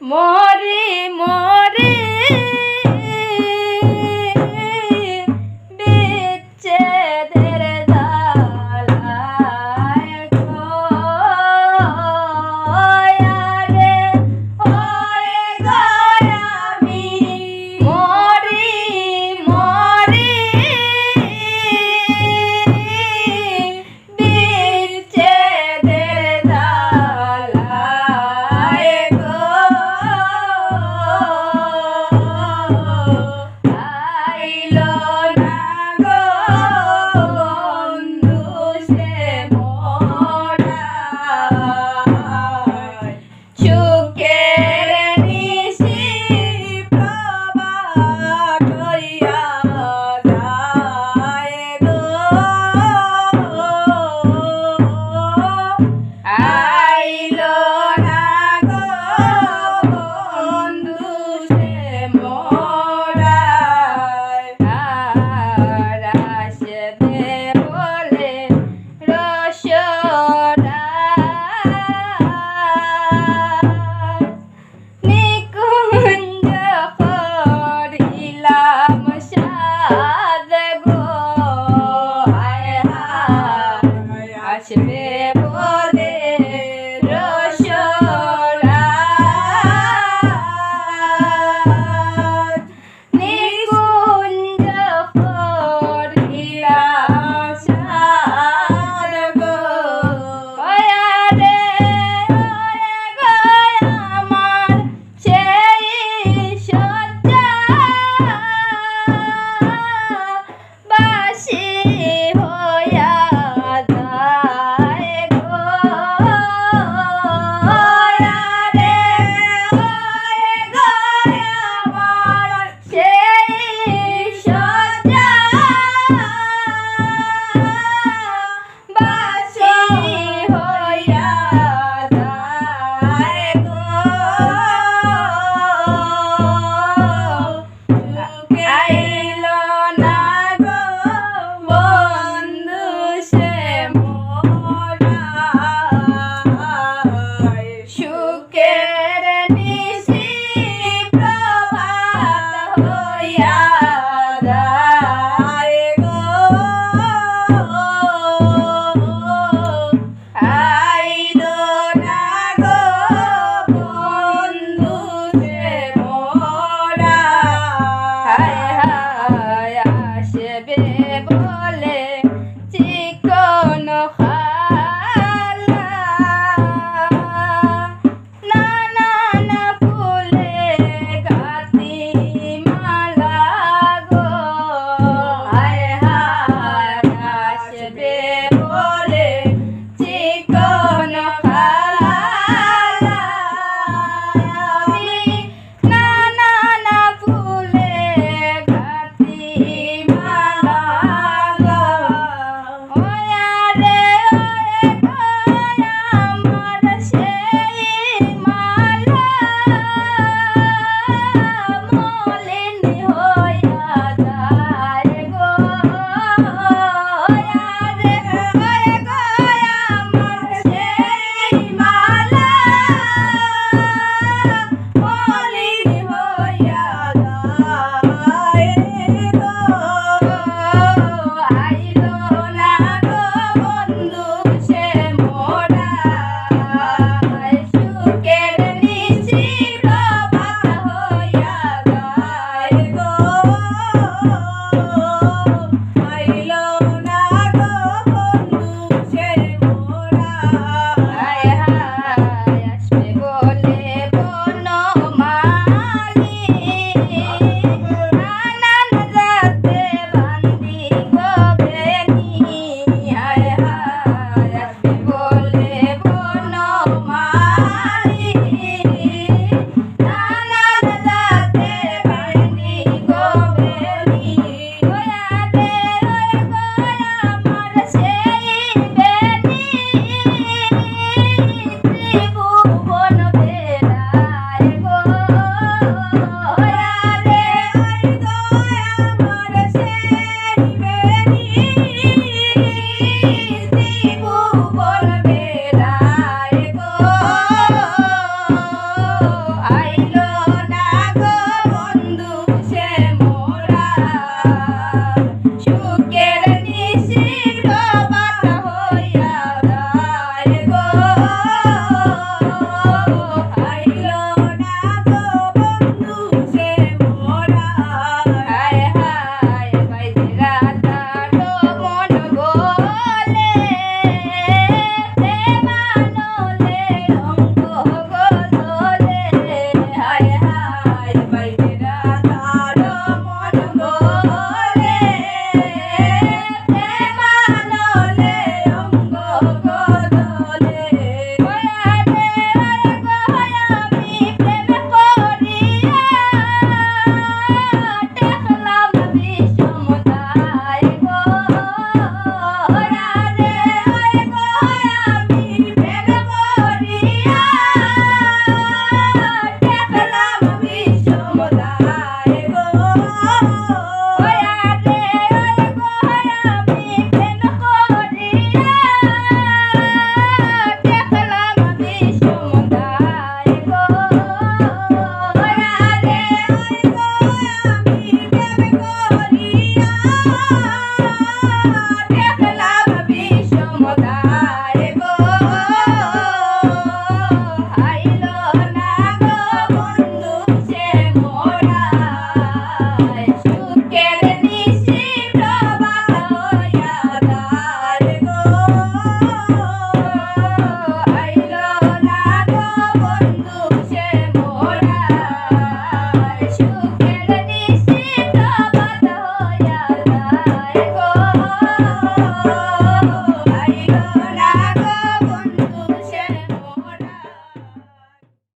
মরি মরি বিচ্ছেদের জ্বালায় গো আরে ওরে গো আমি মরি মরি বিচ্ছেদের জ্বালায় গো আইলো না গো বন্ধু সে মোরায় সুখের নিশি প্রভা করিয়া যায় গো আইলো না গো বন্ধু সে মোরায় আর আসবে বলে রসরায় নিকুঞ্জ করিলাম সাদ গো হায় হায় আসবে বলে রসরায় নিকুঞ্জ করিলাম সাদ গো ওয়ারে ওরে গো আমার সেই সজ্জা বাসি হইয়া যায় গো ওয়ারে ওরে গো আমার সেই সজ্জা বাসি হইয়া যায় গো আইলো না গো বন্ধু সে মোরায় সুখের নিশি প্রভাত হইয়া যায় গো আইলো না গো বন্ধু সে মোরায় হায় আসবে বলে চিকন খালা নানা ফুলে গাতি মালা গো হায় হায় আসবে বলে চিকন খালা আমি নানা ফুলে গাতি মালা গো ওয়ারে ওরে গো আমার সেই মালা মলিন হইয়া যায় গো ওয়ারে ওরে গো আমার সেই মালা মলিন হইয়া যায় গো আইলো না গো বন্ধু সে মোরায় সুখের নিশি প্রভাত হইয়া যায় গো আইলো না গো বন্ধু সে মোরায় হায় আসবে বলে বনমালী নানান রাতে বান্দি গো বেনি হায় হায় আসবে বলে বনমালী